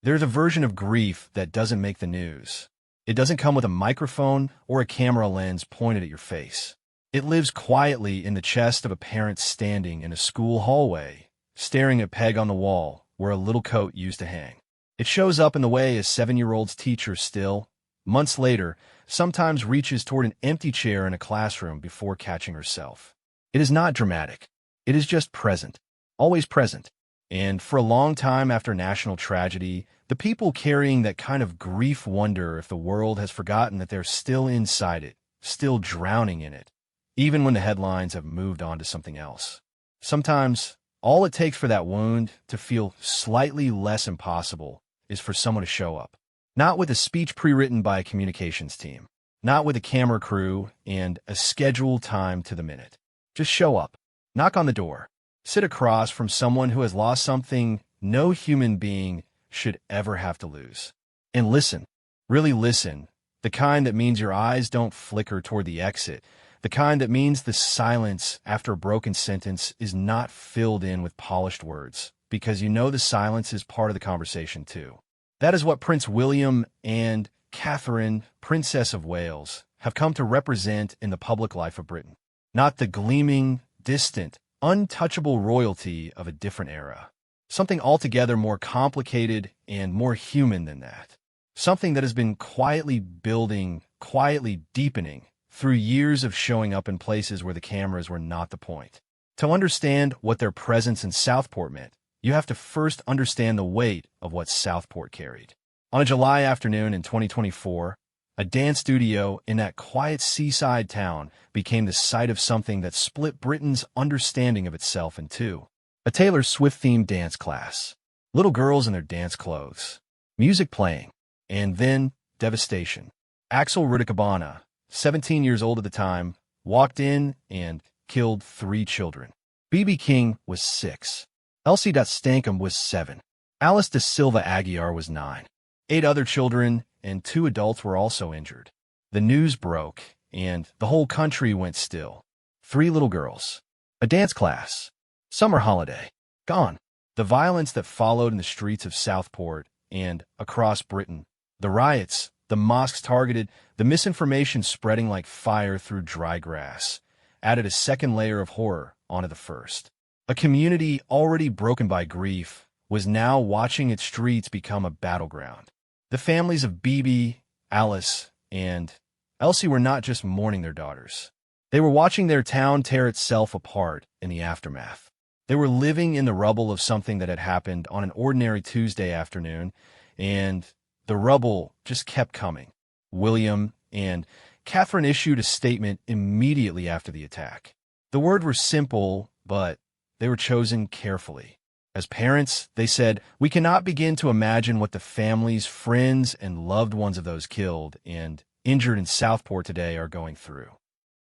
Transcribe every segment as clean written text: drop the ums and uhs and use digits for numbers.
There's a version of grief that doesn't make the news. It doesn't come with a microphone or a camera lens pointed at your face. It lives quietly in the chest of a parent standing in a school hallway, staring at a peg on the wall where a little coat used to hang. It shows up in the way a 7-year-old's teacher still, months later, sometimes reaches toward an empty chair in a classroom before catching herself. It is not dramatic. It is just present, always present. And for a long time after national tragedy, the people carrying that kind of grief wonder if the world has forgotten that they're still inside it, still drowning in it, even when the headlines have moved on to something else. Sometimes, all it takes for that wound to feel slightly less impossible is for someone to show up. Not with a speech pre-written by a communications team, not with a camera crew and a scheduled time to the minute. Just show up, knock on the door, sit across from someone who has lost something no human being should ever have to lose. And listen, really listen, the kind that means your eyes don't flicker toward the exit, the kind that means the silence after a broken sentence is not filled in with polished words, because you know the silence is part of the conversation too. That is what Prince William and Catherine, Princess of Wales, have come to represent in the public life of Britain. Not the gleaming, distant, untouchable royalty of a different era. Something altogether more complicated and more human than that. Something that has been quietly building, quietly deepening, through years of showing up in places where the cameras were not the point. To understand what their presence in Southport meant, you have to first understand the weight of what Southport carried. On a July afternoon in 2024, a dance studio in that quiet seaside town became the site of something that split Britain's understanding of itself in two. A Taylor Swift-themed dance class, little girls in their dance clothes, music playing, and then devastation. Axel Rudikabana, 17 years old at the time, walked in and killed 3 children. B.B. King was 6. Elsie Stankham was 7. Alice de Silva Aguiar was 9. 8 other children and 2 adults were also injured. The news broke, and the whole country went still. 3 little girls. A dance class. Summer holiday. Gone. The violence that followed in the streets of Southport and across Britain. The riots, the mosques targeted, the misinformation spreading like fire through dry grass, added a second layer of horror onto the first. A community already broken by grief was now watching its streets become a battleground. The families of BB, Alice, and Elsie were not just mourning their daughters. They were watching their town tear itself apart in the aftermath. They were living in the rubble of something that had happened on an ordinary Tuesday afternoon, and the rubble just kept coming. William and Catherine issued a statement immediately after the attack. The words were simple, but they were chosen carefully. As parents, they said, "We cannot begin to imagine what the families, friends, and loved ones of those killed and injured in Southport today are going through."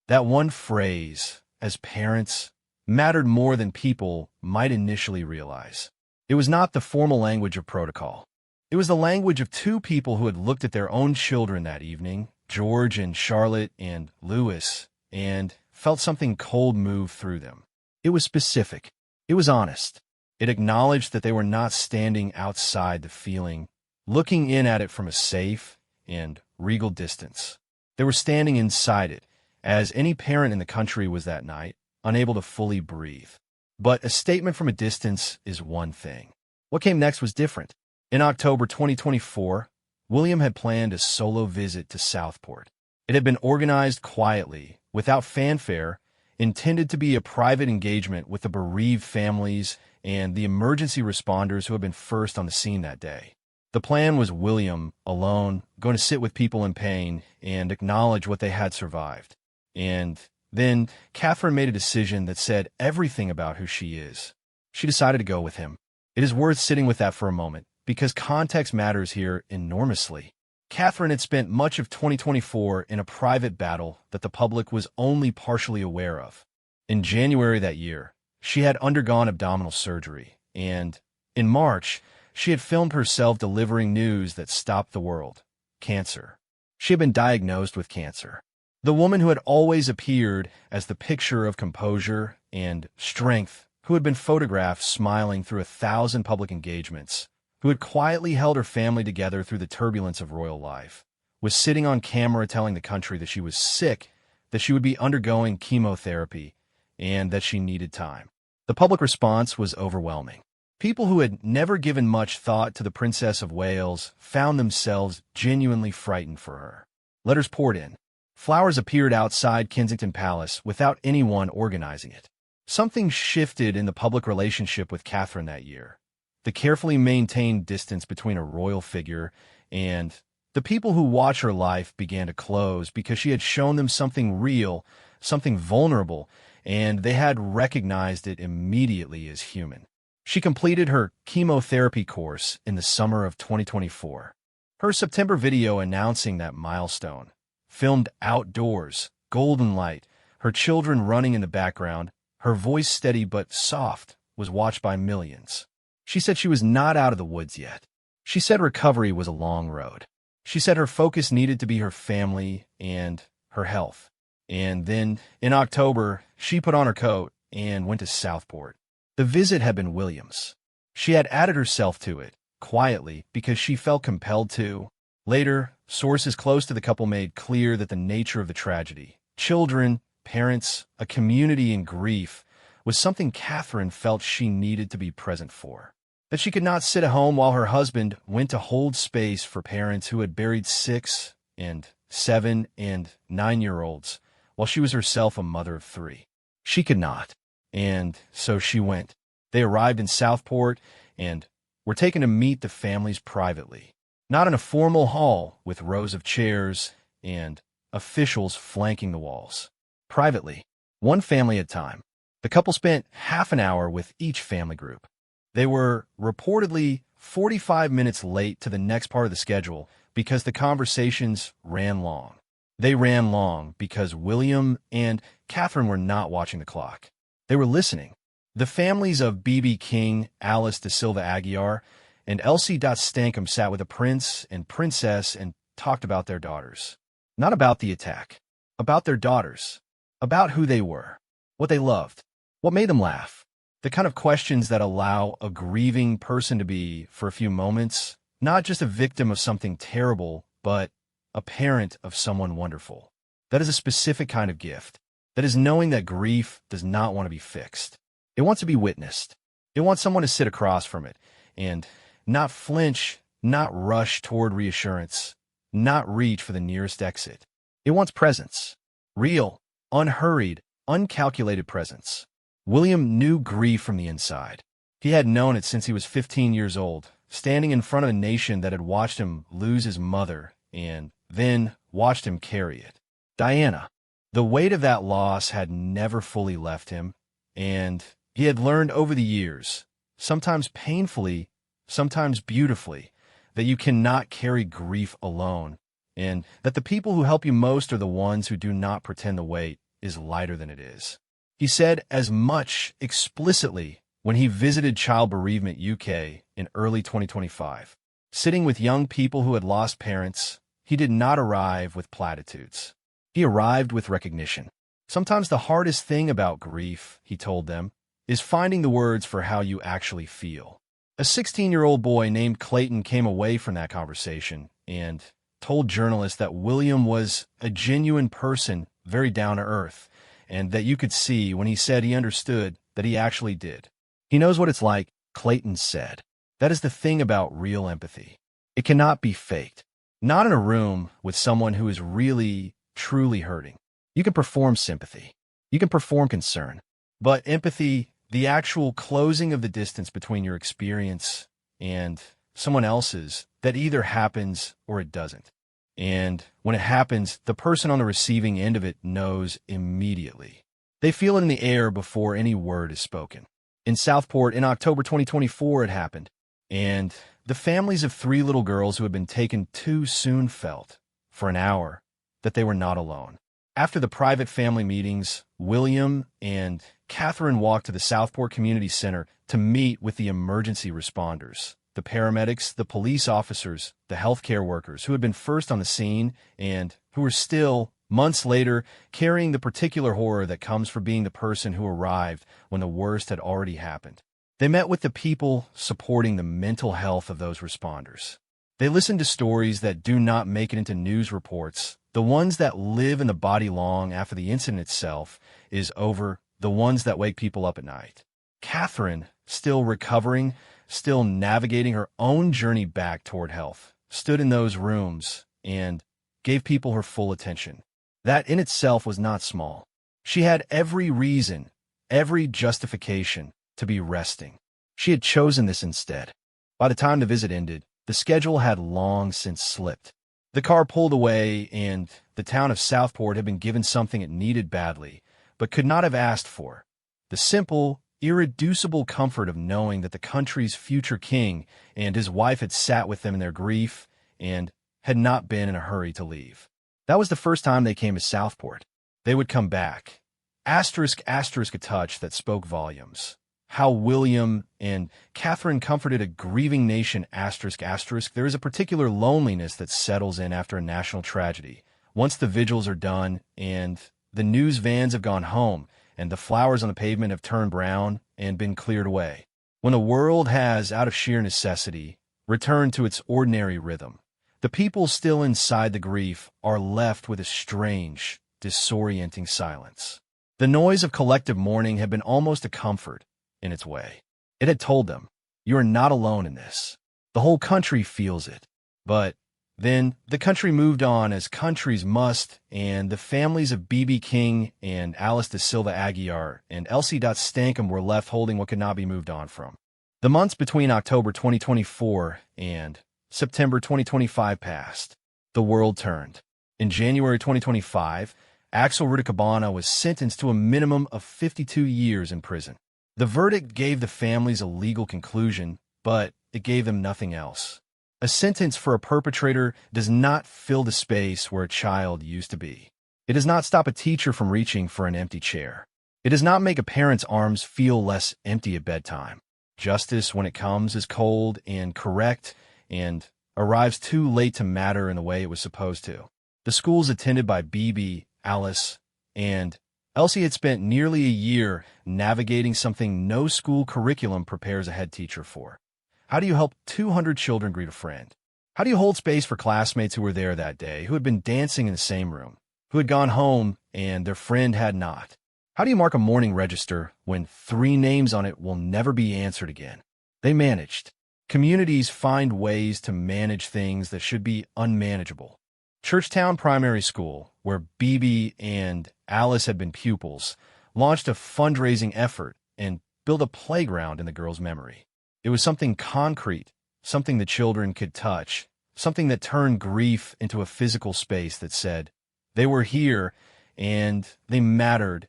That one phrase, as parents, mattered more than people might initially realize. It was not the formal language of protocol. It was the language of 2 people who had looked at their own children that evening, George and Charlotte and Louis, and felt something cold move through them. It was specific. It was honest. It acknowledged that they were not standing outside the feeling, looking in at it from a safe and regal distance. They were standing inside it, as any parent in the country was that night, unable to fully breathe. But a statement from a distance is one thing. What came next was different. In October 2024, William had planned a solo visit to Southport. It had been organized quietly, without fanfare, intended to be a private engagement with the bereaved families and the emergency responders who had been first on the scene that day. The plan was William, alone, going to sit with people in pain and acknowledge what they had survived. And then Catherine made a decision that said everything about who she is. She decided to go with him. It is worth sitting with that for a moment, because context matters here enormously. Catherine had spent much of 2024 in a private battle that the public was only partially aware of. In January that year, she had undergone abdominal surgery, and in March, she had filmed herself delivering news that stopped the world: cancer. She had been diagnosed with cancer. The woman who had always appeared as the picture of composure and strength, who had been photographed smiling through 1,000 public engagements, who had quietly held her family together through the turbulence of royal life, was sitting on camera telling the country that she was sick, that she would be undergoing chemotherapy, and that she needed time. The public response was overwhelming. People who had never given much thought to the Princess of Wales found themselves genuinely frightened for her. Letters poured in. Flowers appeared outside Kensington Palace without anyone organizing it. Something shifted in the public relationship with Catherine that year. The carefully maintained distance between a royal figure and the people who watch her life began to close because she had shown them something real, something vulnerable, and they had recognized it immediately as human. She completed her chemotherapy course in the summer of 2024. Her September video announcing that milestone, filmed outdoors, golden light, her children running in the background, her voice steady but soft, was watched by millions. She said she was not out of the woods yet. She said recovery was a long road. She said her focus needed to be her family and her health. And then, in October, she put on her coat and went to Southport. The visit had been William's. She had added herself to it, quietly, because she felt compelled to. Later, sources close to the couple made clear that the nature of the tragedy, children, parents, a community in grief, was something Catherine felt she needed to be present for. That she could not sit at home while her husband went to hold space for parents who had buried 6 and 7 and 9-year-olds, while she was herself a mother of 3. She could not, and so she went. They arrived in Southport and were taken to meet the families privately, not in a formal hall with rows of chairs and officials flanking the walls. Privately, one family at a time. The couple spent half an hour with each family group. They were reportedly 45 minutes late to the next part of the schedule because the conversations ran long. They ran long because William and Catherine were not watching the clock. They were listening. The families of B.B. King, Alice de Silva Aguiar, and Elsie Stankham sat with the prince and princess and talked about their daughters. Not about the attack. About their daughters. About who they were. What they loved. What made them laugh. The kind of questions that allow a grieving person to be, for a few moments, not just a victim of something terrible, but a parent of someone wonderful. That is a specific kind of gift. That is knowing that grief does not want to be fixed. It wants to be witnessed. It wants someone to sit across from it and not flinch, not rush toward reassurance, not reach for the nearest exit. It wants presence. Real, unhurried, uncalculated presence. William knew grief from the inside. He had known it since he was 15 years old, standing in front of a nation that had watched him lose his mother and then watched him carry it. Diana. The weight of that loss had never fully left him, and he had learned over the years, sometimes painfully, sometimes beautifully, that you cannot carry grief alone, and that the people who help you most are the ones who do not pretend the weight is lighter than it is. He said as much explicitly when he visited Child Bereavement UK in early 2025. Sitting with young people who had lost parents, he did not arrive with platitudes. He arrived with recognition. Sometimes the hardest thing about grief, he told them, is finding the words for how you actually feel. A 16-year-old boy named Clayton came away from that conversation and told journalists that William was a genuine person, very down to earth, and that you could see when he said he understood that he actually did. He knows what it's like, Clayton said. That is the thing about real empathy. It cannot be faked. Not in a room with someone who is really, truly hurting. You can perform sympathy. You can perform concern. But empathy, the actual closing of the distance between your experience and someone else's, that either happens or it doesn't. And when it happens, the person on the receiving end of it knows immediately. They feel it in the air before any word is spoken. In Southport, in October 2024, it happened. And the families of 3 little girls who had been taken too soon felt, for an hour, that they were not alone. After the private family meetings, William and Catherine walked to the Southport Community Center to meet with the emergency responders. The paramedics, the police officers, the healthcare workers who had been first on the scene and who were still, months later, carrying the particular horror that comes from being the person who arrived when the worst had already happened. They met with the people supporting the mental health of those responders. They listened to stories that do not make it into news reports, the ones that live in the body long after the incident itself is over, the ones that wake people up at night. Catherine, still recovering, still navigating her own journey back toward health, stood in those rooms and gave people her full attention. That in itself was not small. She had every reason, every justification to be resting. She had chosen this instead. By the time the visit ended, the schedule had long since slipped. The car pulled away, and the town of Southport had been given something it needed badly, but could not have asked for: the simple, irreducible comfort of knowing that the country's future king and his wife had sat with them in their grief and had not been in a hurry to leave. That was the first time they came to Southport. They would come back. Asterisk, asterisk, a touch that spoke volumes. How William and Catherine comforted a grieving nation, asterisk, asterisk. There is a particular loneliness that settles in after a national tragedy. Once the vigils are done and the news vans have gone home and the flowers on the pavement have turned brown and been cleared away. When the world has, out of sheer necessity, returned to its ordinary rhythm, the people still inside the grief are left with a strange, disorienting silence. The noise of collective mourning had been almost a comfort in its way. It had told them, you are not alone in this. The whole country feels it. But then the country moved on as countries must, and the families of B.B. King and Alice de Silva Aguiar and Elsie Stankham were left holding what could not be moved on from. The months between October 2024 and September 2025 passed. The world turned. In January 2025, Axel Ruticabana was sentenced to a minimum of 52 years in prison. The verdict gave the families a legal conclusion, but it gave them nothing else. A sentence for a perpetrator does not fill the space where a child used to be. It does not stop a teacher from reaching for an empty chair. It does not make a parent's arms feel less empty at bedtime. Justice, when it comes, is cold and correct and arrives too late to matter in the way it was supposed to. The schools attended by BB, Alice, and Elsie had spent nearly a year navigating something no school curriculum prepares a head teacher for. How do you help 200 children greet a friend? How do you hold space for classmates who were there that day, who had been dancing in the same room, who had gone home and their friend had not? How do you mark a mourning register when 3 names on it will never be answered again? They managed. Communities find ways to manage things that should be unmanageable. Churchtown Primary School, where BB and Alice had been pupils, launched a fundraising effort and built a playground in the girls' memory. It was something concrete, something the children could touch, something that turned grief into a physical space that said, they were here, and they mattered,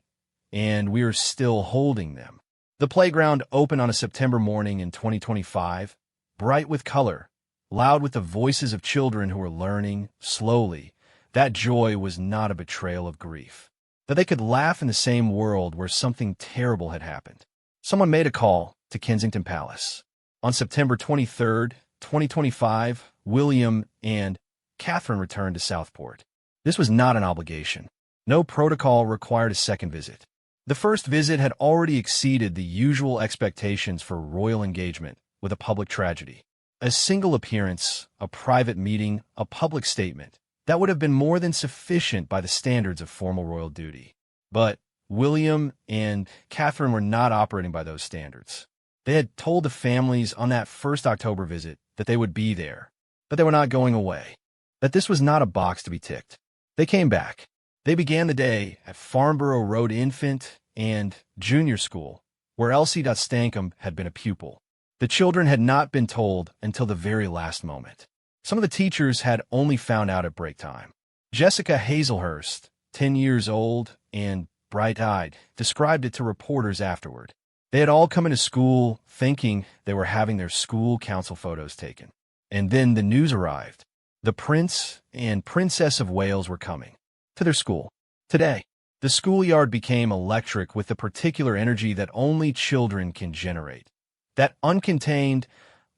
and we are still holding them. The playground opened on a September morning in 2025, bright with color, loud with the voices of children who were learning, slowly. That joy was not a betrayal of grief. That they could laugh in the same world where something terrible had happened. Someone made a call to Kensington Palace. On September 23, 2025, William and Catherine returned to Southport. This was not an obligation. No protocol required a second visit. The first visit had already exceeded the usual expectations for royal engagement with a public tragedy. A single appearance, a private meeting, a public statement, that would have been more than sufficient by the standards of formal royal duty. But William and Catherine were not operating by those standards. They had told the families on that first October visit that they would be there, that they were not going away, that this was not a box to be ticked. They came back. They began the day at Farnborough Road Infant and Junior School, where Elsie Stankham had been a pupil. The children had not been told until the very last moment. Some of the teachers had only found out at break time. Jessica Hazelhurst, 10 years old and bright-eyed, described it to reporters afterward. They had all come into school thinking they were having their school council photos taken. And then the news arrived. The Prince and Princess of Wales were coming to their school today. The schoolyard became electric with the particular energy that only children can generate. That uncontained,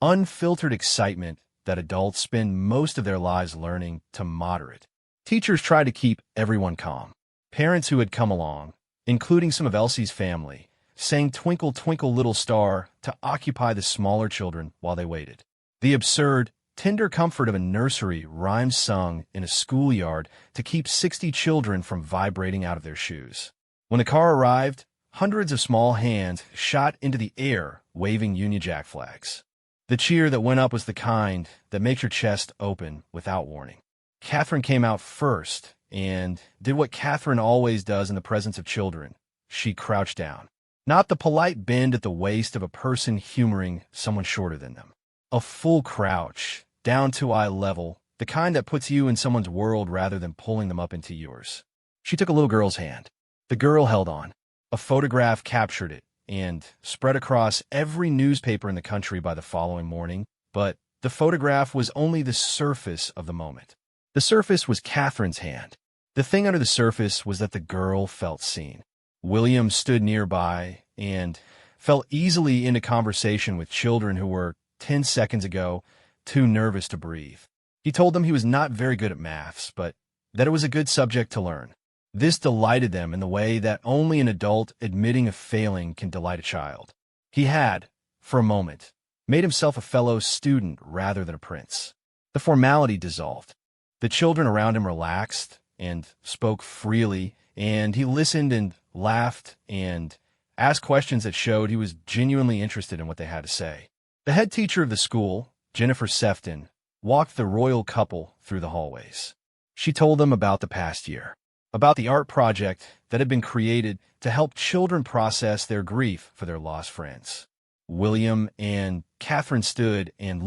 unfiltered excitement that adults spend most of their lives learning to moderate. Teachers tried to keep everyone calm. Parents who had come along, including some of Elsie's family, sang Twinkle, Twinkle, Little Star to occupy the smaller children while they waited. The absurd, tender comfort of a nursery rhyme sung in a schoolyard to keep 60 children from vibrating out of their shoes. When the car arrived, hundreds of small hands shot into the air, waving Union Jack flags. The cheer that went up was the kind that makes your chest open without warning. Catherine came out first and did what Catherine always does in the presence of children. She crouched down. Not the polite bend at the waist of a person humoring someone shorter than them. A full crouch, down to eye level, the kind that puts you in someone's world rather than pulling them up into yours. She took a little girl's hand. The girl held on. A photograph captured it and spread across every newspaper in the country by the following morning, but the photograph was only the surface of the moment. The surface was Catherine's hand. The thing under the surface was that the girl felt seen. William stood nearby and fell easily into conversation with children who were, 10 seconds ago, too nervous to breathe. He told them he was not very good at maths, but that it was a good subject to learn. This delighted them in the way that only an adult admitting a failing can delight a child. He had, for a moment, made himself a fellow student rather than a prince. The formality dissolved. The children around him relaxed and spoke freely, and he listened and laughed and asked questions that showed he was genuinely interested in what they had to say. The head teacher of the school, Jennifer Sefton, walked the royal couple through the hallways. She told them about the past year, about the art project that had been created to help children process their grief for their lost friends. William and Catherine stood and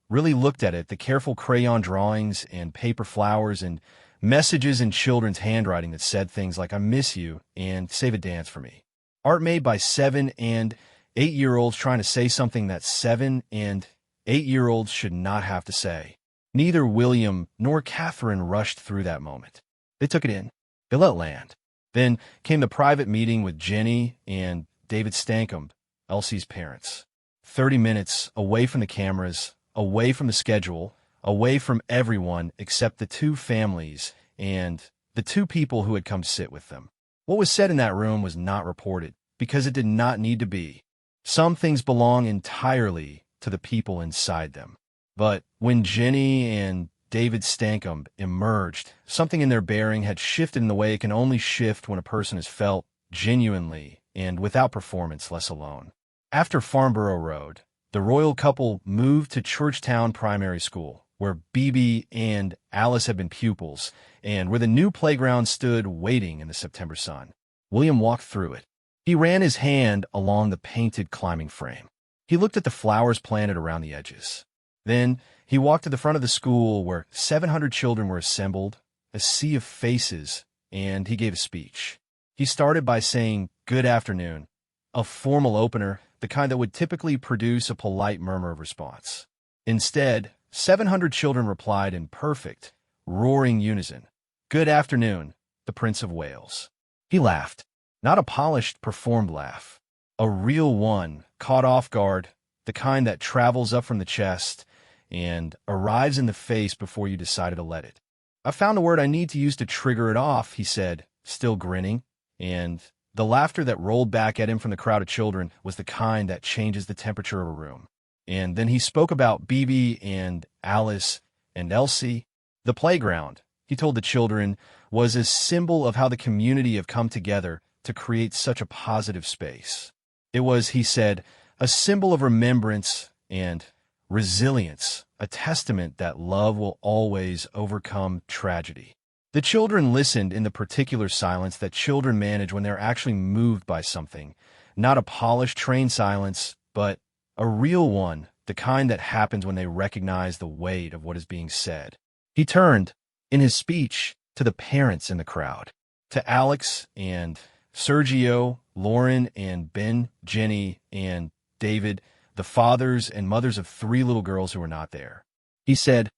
really looked at it, the careful crayon drawings and paper flowers and messages in children's handwriting that said things like, "I miss you," and "Save a dance for me." Art made by 7- and 8-year-olds trying to say something that 7- and 8-year-olds should not have to say. Neither William nor Catherine rushed through that moment. They took it in. They let it land. Then came the private meeting with Jenny and David Stankham, Elsie's parents. 30 minutes away from the cameras, away from the schedule, away from everyone except the two families and the two people who had come sit with them. What was said in that room was not reported, because it did not need to be. Some things belong entirely to the people inside them. But when Jenny and David Stankham emerged, something in their bearing had shifted in the way it can only shift when a person is felt genuinely and without performance less alone. After Farnborough Road, the royal couple moved to Churchtown Primary School, where Bibi and Alice had been pupils, and where the new playground stood waiting in the September sun. William walked through it. He ran his hand along the painted climbing frame. He looked at the flowers planted around the edges. Then he walked to the front of the school where 700 children were assembled, a sea of faces, and he gave a speech. He started by saying, "Good afternoon," a formal opener, the kind that would typically produce a polite murmur of response. Instead, 700 children replied in perfect, roaring unison. "Good afternoon, the Prince of Wales." He laughed, not a polished, performed laugh, a real one, caught off guard, the kind that travels up from the chest and arrives in the face before you decided to let it. "I found the word I need to use to trigger it off," he said, still grinning, and the laughter that rolled back at him from the crowd of children was the kind that changes the temperature of a room. And then he spoke about Bibi and Alice and Elsie. The playground, he told the children, was a symbol of how the community have come together to create such a positive space. It was, he said, a symbol of remembrance and resilience, a testament that love will always overcome tragedy. The children listened in the particular silence that children manage when they're actually moved by something, not a polished, trained silence, but a real one, the kind that happens when they recognize the weight of what is being said. He turned, in his speech, to the parents in the crowd, to Alex and Sergio, Lauren and Ben, Jenny and David, the fathers and mothers of 3 little girls who were not there. He said,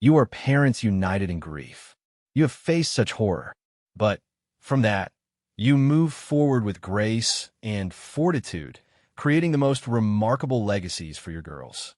"You are parents united in grief. You have faced such horror, but from that, you move forward with grace and fortitude, creating the most remarkable legacies for your girls."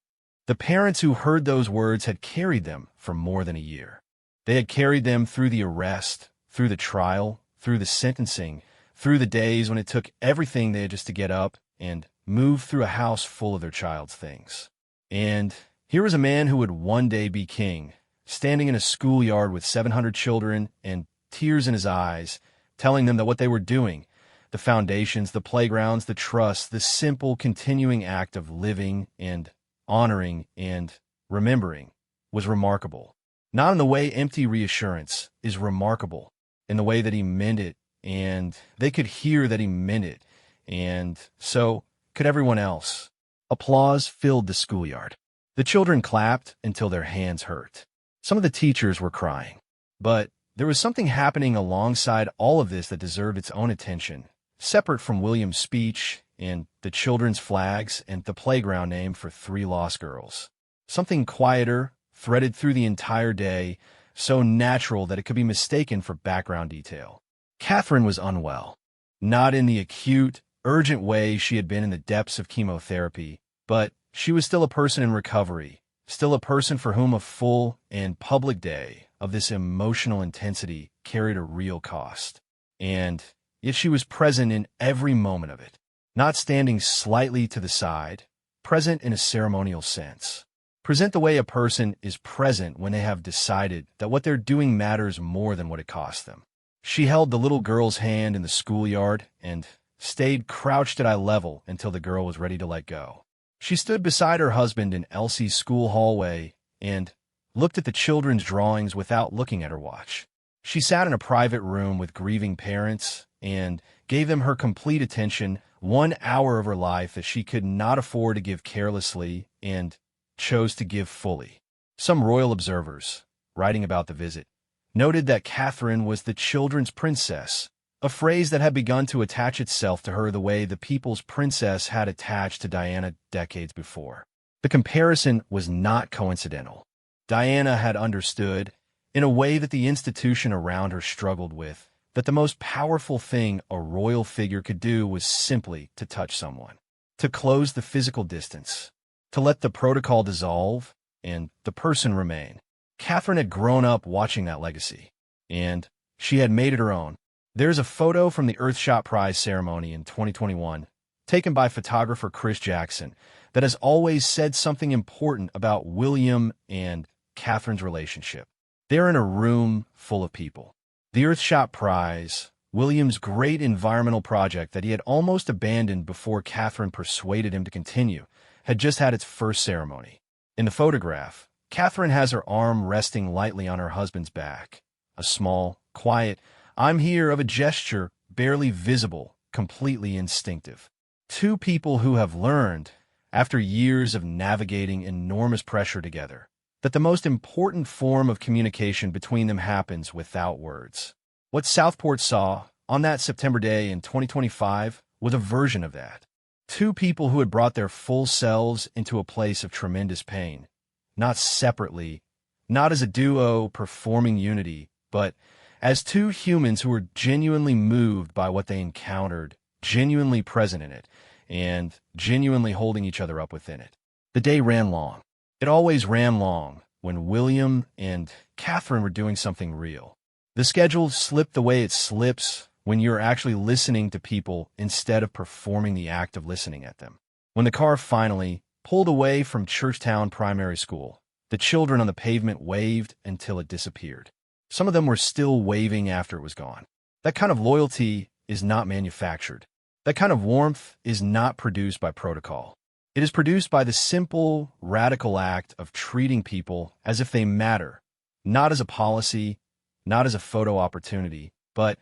The parents who heard those words had carried them for more than a year. They had carried them through the arrest, through the trial, through the sentencing, through the days when it took everything they had just to get up and move through a house full of their child's things. And here was a man who would one day be king, standing in a schoolyard with 700 children and tears in his eyes, telling them that what they were doing, the foundations, the playgrounds, the trust, the simple continuing act of living and honoring and remembering was remarkable. Not in the way empty reassurance is remarkable, in the way that he meant it, and they could hear that he meant it, and so could everyone else. Applause filled the schoolyard. The children clapped until their hands hurt. Some of the teachers were crying. But there was something happening alongside all of this that deserved its own attention, separate from William's speech and the children's flags and the playground name for 3 lost girls. Something quieter, threaded through the entire day, so natural that it could be mistaken for background detail. Catherine was unwell. Not in the acute, urgent way she had been in the depths of chemotherapy, but she was still a person in recovery, still a person for whom a full and public day of this emotional intensity carried a real cost. And yet she was present in every moment of it, not standing slightly to the side, present in a ceremonial sense. Present the way a person is present when they have decided that what they're doing matters more than what it costs them. She held the little girl's hand in the schoolyard and stayed crouched at eye level until the girl was ready to let go. She stood beside her husband in Elsie's school hallway and looked at the children's drawings without looking at her watch. She sat in a private room with grieving parents and gave them her complete attention, 1 hour of her life that she could not afford to give carelessly and chose to give fully. Some royal observers, writing about the visit, noted that Catherine was the children's princess, a phrase that had begun to attach itself to her the way the people's princess had attached to Diana decades before. The comparison was not coincidental. Diana had understood, in a way that the institution around her struggled with, that the most powerful thing a royal figure could do was simply to touch someone, to close the physical distance, to let the protocol dissolve and the person remain. Catherine had grown up watching that legacy, and she had made it her own. There's a photo from the Earthshot Prize ceremony in 2021, taken by photographer Chris Jackson, that has always said something important about William and Catherine's relationship. They're in a room full of people. The Earthshot Prize, William's great environmental project that he had almost abandoned before Catherine persuaded him to continue, had just had its first ceremony. In the photograph, Catherine has her arm resting lightly on her husband's back, a small, quiet, "I'm here" of a gesture barely visible, completely instinctive. 2 people who have learned, after years of navigating enormous pressure together, that the most important form of communication between them happens without words. What Southport saw on that September day in 2025 was a version of that. 2 people who had brought their full selves into a place of tremendous pain, not separately, not as a duo performing unity, but as 2 humans who were genuinely moved by what they encountered, genuinely present in it, and genuinely holding each other up within it. The day ran long. It always ran long when William and Catherine were doing something real. The schedule slipped the way it slips when you're actually listening to people instead of performing the act of listening at them. When the car finally pulled away from Churchtown Primary School, the children on the pavement waved until it disappeared. Some of them were still waving after it was gone. That kind of loyalty is not manufactured. That kind of warmth is not produced by protocol. It is produced by the simple, radical act of treating people as if they matter, not as a policy, not as a photo opportunity, but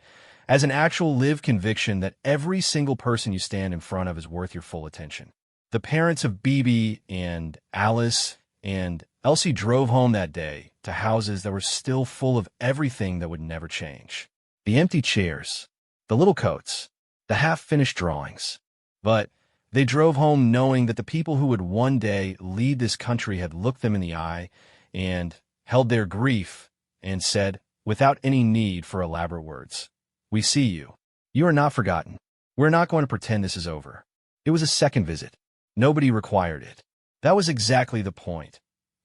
as an actual lived conviction that every single person you stand in front of is worth your full attention. The parents of Bibi and Alice and Elsie drove home that day to houses that were still full of everything that would never change. The empty chairs, the little coats, the half-finished drawings. But they drove home knowing that the people who would one day lead this country had looked them in the eye and held their grief and said, without any need for elaborate words, "We see you. You are not forgotten. We're not going to pretend this is over." It was a second visit. Nobody required it. That was exactly the point.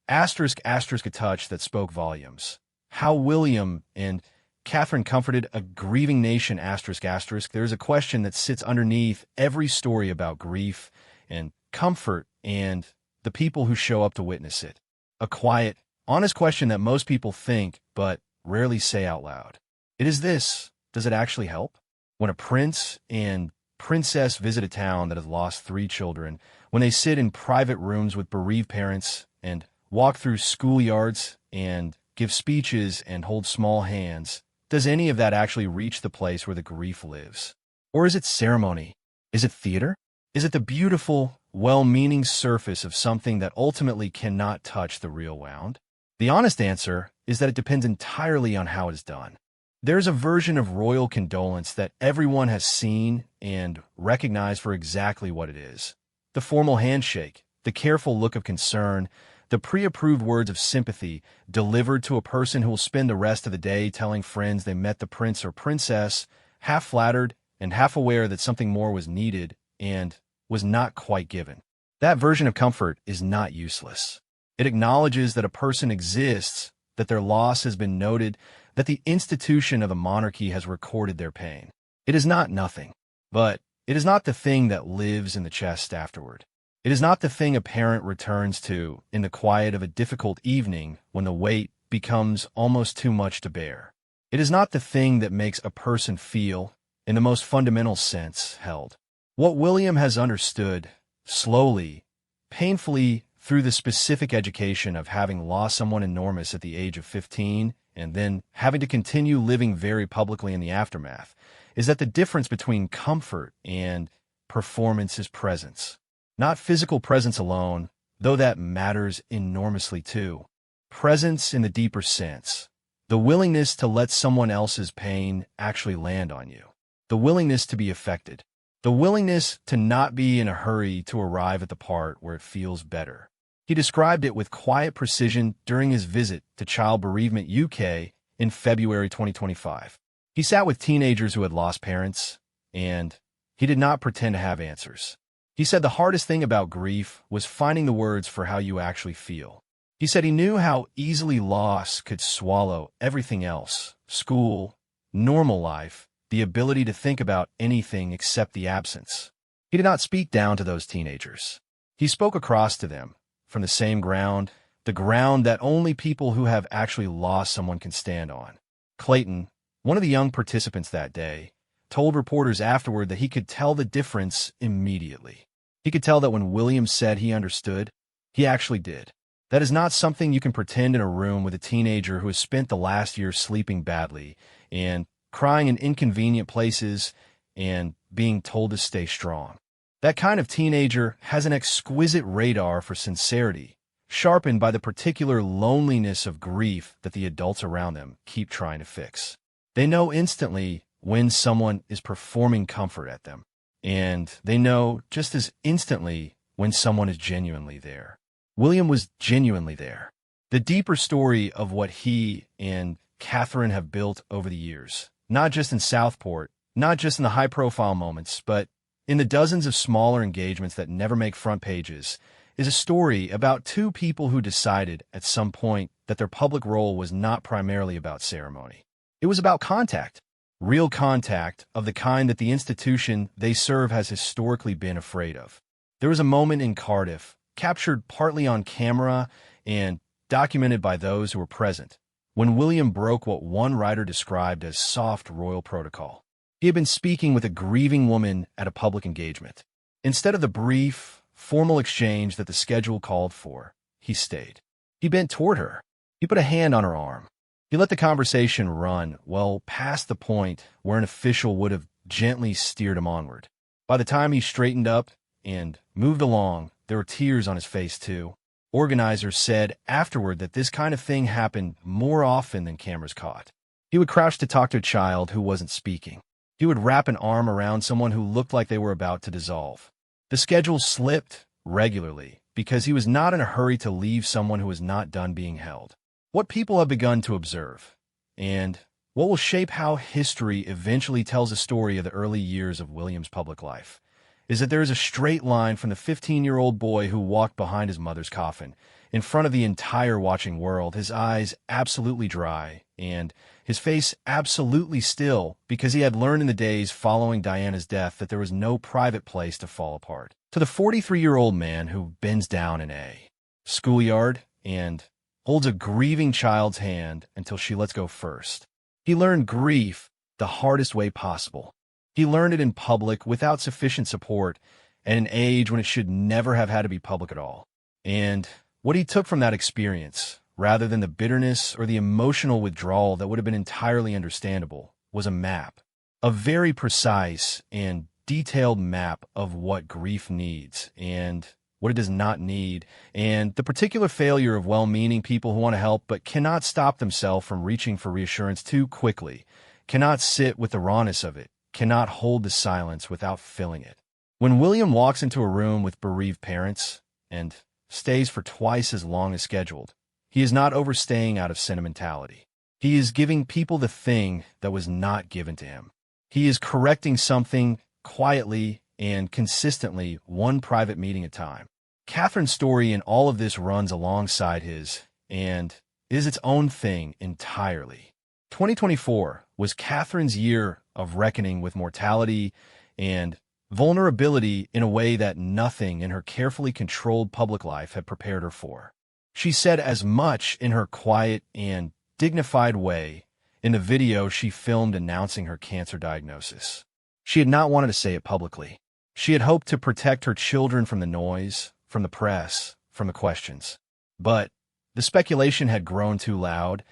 Asterisk a touch that spoke volumes. How William and Catherine comforted a grieving nation, asterisk, asterisk. There's a question that sits underneath every story about grief and comfort and the people who show up to witness it. A quiet, honest question that most people think but rarely say out loud. It is this: does it actually help? When a prince and princess visit a town that has lost 3 children, when they sit in private rooms with bereaved parents and walk through schoolyards and give speeches and hold small hands, does any of that actually reach the place where the grief lives? Or is it ceremony? Is it theater? Is it the beautiful, well-meaning surface of something that ultimately cannot touch the real wound? The honest answer is that it depends entirely on how it is done. There's a version of royal condolence that everyone has seen and recognized for exactly what it is. The formal handshake, the careful look of concern, the pre-approved words of sympathy delivered to a person who will spend the rest of the day telling friends they met the prince or princess, half flattered and half aware that something more was needed and was not quite given. That version of comfort is not useless. It acknowledges that a person exists, that their loss has been noted, that the institution of a monarchy has recorded their pain. It is not nothing, but it is not the thing that lives in the chest afterward. It is not the thing a parent returns to in the quiet of a difficult evening when the weight becomes almost too much to bear. It is not the thing that makes a person feel, in the most fundamental sense, held. What William has understood, slowly, painfully, through the specific education of having lost someone enormous at the age of 15 and then having to continue living very publicly in the aftermath, is that the difference between comfort and performance is presence. Not physical presence alone, though that matters enormously too. Presence in the deeper sense. The willingness to let someone else's pain actually land on you. The willingness to be affected. The willingness to not be in a hurry to arrive at the part where it feels better. He described it with quiet precision during his visit to Child Bereavement UK in February 2025. He sat with teenagers who had lost parents, and he did not pretend to have answers. He said the hardest thing about grief was finding the words for how you actually feel. He said he knew how easily loss could swallow everything else: school, normal life, the ability to think about anything except the absence. He did not speak down to those teenagers. He spoke across to them, from the same ground, the ground that only people who have actually lost someone can stand on. Clayton, one of the young participants that day, told reporters afterward that he could tell the difference immediately. He could tell that when William said he understood, he actually did. That is not something you can pretend in a room with a teenager who has spent the last year sleeping badly and crying in inconvenient places and being told to stay strong. That kind of teenager has an exquisite radar for sincerity, sharpened by the particular loneliness of grief that the adults around them keep trying to fix. They know instantly when someone is performing comfort at them, and they know just as instantly when someone is genuinely there. William was genuinely there. The deeper story of what he and Catherine have built over the years, not just in Southport, not just in the high-profile moments, but in the dozens of smaller engagements that never make front pages, is a story about 2 people who decided at some point that their public role was not primarily about ceremony. It was about contact, real contact of the kind that the institution they serve has historically been afraid of. There was a moment in Cardiff, captured partly on camera and documented by those who were present, when William broke what one writer described as soft royal protocol. He had been speaking with a grieving woman at a public engagement. Instead of the brief, formal exchange that the schedule called for, he stayed. He bent toward her. He put a hand on her arm. He let the conversation run well past the point where an official would have gently steered him onward. By the time he straightened up and moved along, there were tears on his face too. Organizers said afterward that this kind of thing happened more often than cameras caught. He would crouch to talk to a child who wasn't speaking. He would wrap an arm around someone who looked like they were about to dissolve. The schedule slipped regularly because he was not in a hurry to leave someone who was not done being held. What people have begun to observe, and what will shape how history eventually tells a story of the early years of William's public life, is that there is a straight line from the 15-year-old boy who walked behind his mother's coffin, in front of the entire watching world, his eyes absolutely dry and his face absolutely still because he had learned in the days following Diana's death that there was no private place to fall apart. To the 43-year-old man who bends down in a schoolyard and holds a grieving child's hand until she lets go first. He learned grief the hardest way possible. He learned it in public without sufficient support at an age when it should never have had to be public at all. And what he took from that experience, rather than the bitterness or the emotional withdrawal that would have been entirely understandable, was a map. A very precise and detailed map of what grief needs and what it does not need, and the particular failure of well-meaning people who want to help but cannot stop themselves from reaching for reassurance too quickly, cannot sit with the rawness of it, cannot hold the silence without filling it. When William walks into a room with bereaved parents and stays for twice as long as scheduled, he is not overstaying out of sentimentality. He is giving people the thing that was not given to him. He is correcting something quietly and consistently, one private meeting at a time. Catherine's story in all of this runs alongside his and is its own thing entirely. 2024 was Catherine's year of reckoning with mortality and vulnerability in a way that nothing in her carefully controlled public life had prepared her for. She said as much in her quiet and dignified way in the video she filmed announcing her cancer diagnosis. She had not wanted to say it publicly. She had hoped to protect her children from the noise, from the press, from the questions. But the speculation had grown too loud,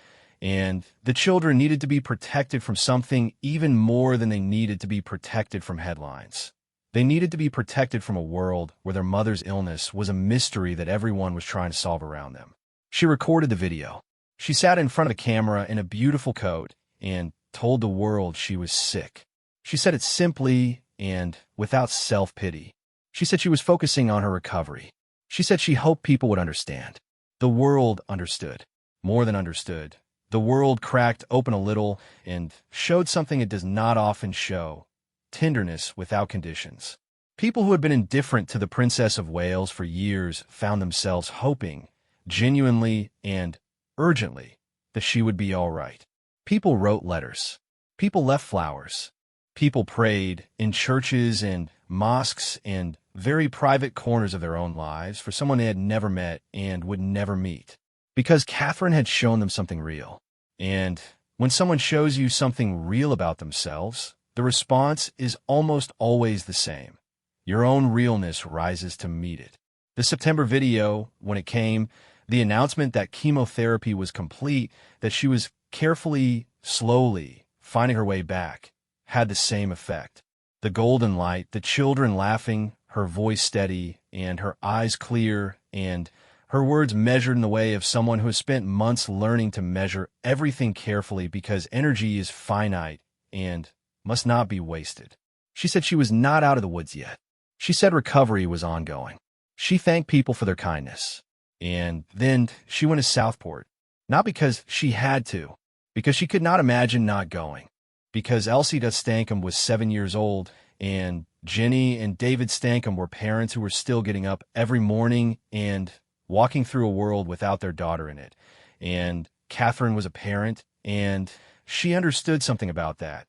and the children needed to be protected from something even more than they needed to be protected from headlines. They needed to be protected from a world where their mother's illness was a mystery that everyone was trying to solve around them. She recorded the video. She sat in front of the camera in a beautiful coat and told the world she was sick. She said it simply and without self-pity. She said she was focusing on her recovery. She said she hoped people would understand. The world understood. More than understood. The world cracked open a little and showed something it does not often show: tenderness without conditions. People who had been indifferent to the Princess of Wales for years found themselves hoping, genuinely and urgently, that she would be all right. People wrote letters. People left flowers. People prayed in churches and mosques and very private corners of their own lives for someone they had never met and would never meet, because Catherine had shown them something real. And when someone shows you something real about themselves, the response is almost always the same. Your own realness rises to meet it. The September video, when it came, the announcement that chemotherapy was complete, that she was carefully, slowly finding her way back, had the same effect. The golden light, the children laughing, her voice steady, and her eyes clear, and her words measured in the way of someone who has spent months learning to measure everything carefully because energy is finite and must not be wasted. She said she was not out of the woods yet. She said recovery was ongoing. She thanked people for their kindness. And then she went to Southport, not because she had to, because she could not imagine not going. Because Elsie Stankham was 7 years old, and Jenny and David Stankham were parents who were still getting up every morning and walking through a world without their daughter in it. And Catherine was a parent, and she understood something about that.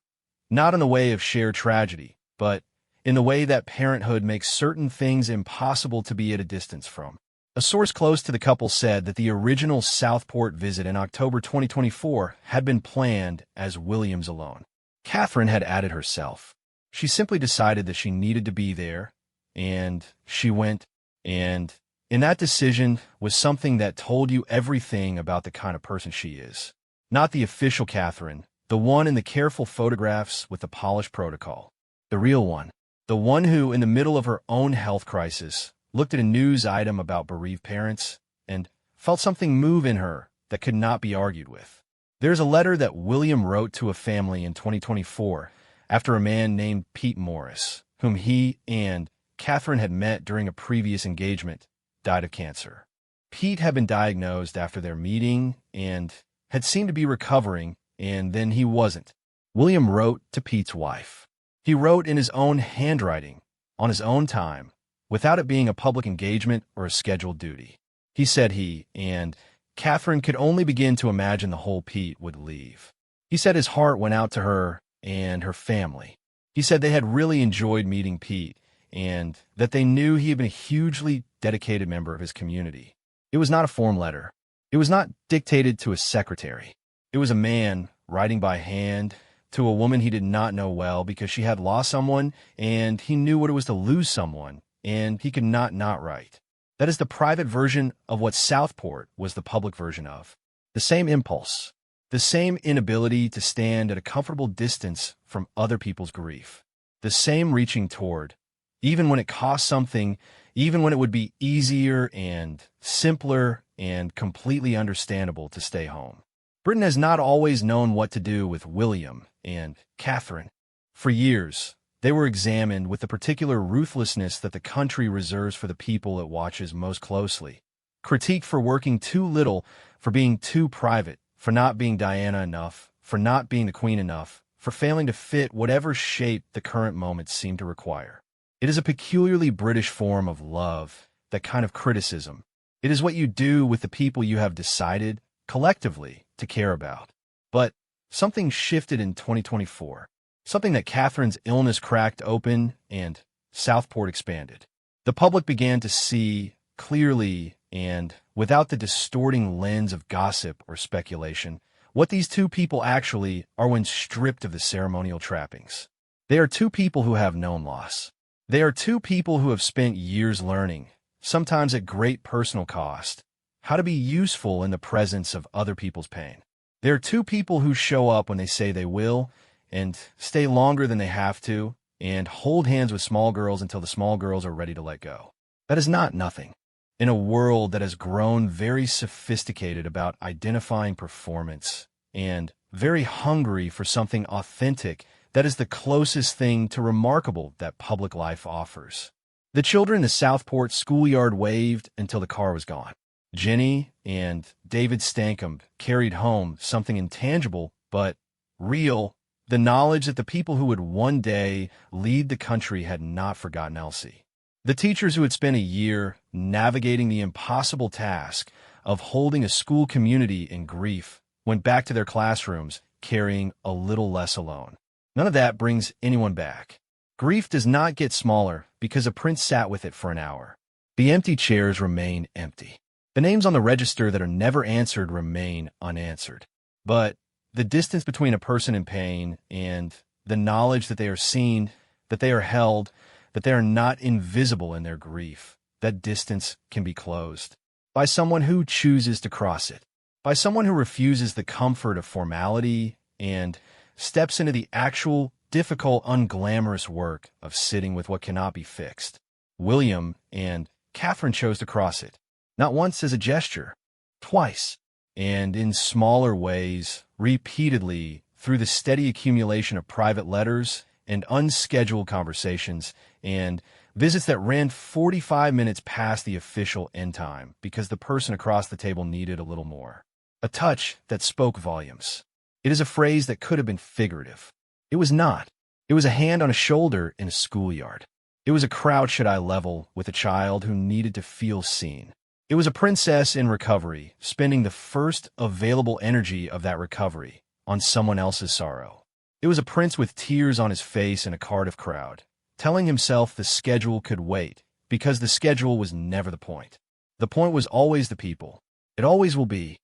Not in the way of shared tragedy, but in the way that parenthood makes certain things impossible to be at a distance from. A source close to the couple said that the original Southport visit in October 2024 had been planned as Williams alone. Catherine had added herself. She simply decided that she needed to be there, and she went, and in that decision was something that told you everything about the kind of person she is. Not the official Catherine, the one in the careful photographs with the polished protocol. The real one. The one who, in the middle of her own health crisis, looked at a news item about bereaved parents and felt something move in her that could not be argued with. There's a letter that William wrote to a family in 2024 after a man named Pete Morris, whom he and Catherine had met during a previous engagement, died of cancer. Pete had been diagnosed after their meeting and had seemed to be recovering, and then he wasn't. William wrote to Pete's wife. He wrote in his own handwriting, on his own time, without it being a public engagement or a scheduled duty. He said he and Catherine could only begin to imagine the whole Pete would leave. He said his heart went out to her and her family. He said they had really enjoyed meeting Pete and that they knew he had been a hugely dedicated member of his community. It was not a form letter. It was not dictated to a secretary. It was a man writing by hand to a woman he did not know well because she had lost someone and he knew what it was to lose someone and he could not write. That is the private version of what Southport was the public version of. The same impulse, the same inability to stand at a comfortable distance from other people's grief, the same reaching toward, even when it cost something, even when it would be easier and simpler and completely understandable to stay home. Britain has not always known what to do with William and Catherine. For years, they were examined with the particular ruthlessness that the country reserves for the people it watches most closely. Critiqued for working too little, for being too private, for not being Diana enough, for not being the Queen enough, for failing to fit whatever shape the current moment seemed to require. It is a peculiarly British form of love, that kind of criticism. It is what you do with the people you have decided, collectively, to care about. But something shifted in 2024, something that Catherine's illness cracked open and Southport expanded. The public began to see clearly and without the distorting lens of gossip or speculation what these two people actually are when stripped of the ceremonial trappings. They are two people who have known loss. They are two people who have spent years learning, sometimes at great personal cost, how to be useful in the presence of other people's pain. They are two people who show up when they say they will and stay longer than they have to and hold hands with small girls until the small girls are ready to let go. That is not nothing. In a world that has grown very sophisticated about identifying performance and very hungry for something authentic, that is the closest thing to remarkable that public life offers. The children in the Southport schoolyard waved until the car was gone. Jenny and David Stankham carried home something intangible but real, the knowledge that the people who would one day lead the country had not forgotten Elsie. The teachers who had spent a year navigating the impossible task of holding a school community in grief went back to their classrooms carrying a little less alone. None of that brings anyone back. Grief does not get smaller because a prince sat with it for an hour. The empty chairs remain empty. The names on the register that are never answered remain unanswered. But the distance between a person in pain and the knowledge that they are seen, that they are held, that they are not invisible in their grief, that distance can be closed by someone who chooses to cross it, by someone who refuses the comfort of formality and steps into the actual, difficult, unglamorous work of sitting with what cannot be fixed. William and Catherine chose to cross it, not once as a gesture, twice, and in smaller ways, repeatedly, through the steady accumulation of private letters and unscheduled conversations and visits that ran 45 minutes past the official end time because the person across the table needed a little more. A touch that spoke volumes. It is a phrase that could have been figurative. It was not. It was a hand on a shoulder in a schoolyard. It was a crouch at eye level with a child who needed to feel seen. It was a princess in recovery, spending the first available energy of that recovery on someone else's sorrow. It was a prince with tears on his face in a Cardiff crowd, telling himself the schedule could wait, because the schedule was never the point. The point was always the people. It always will be.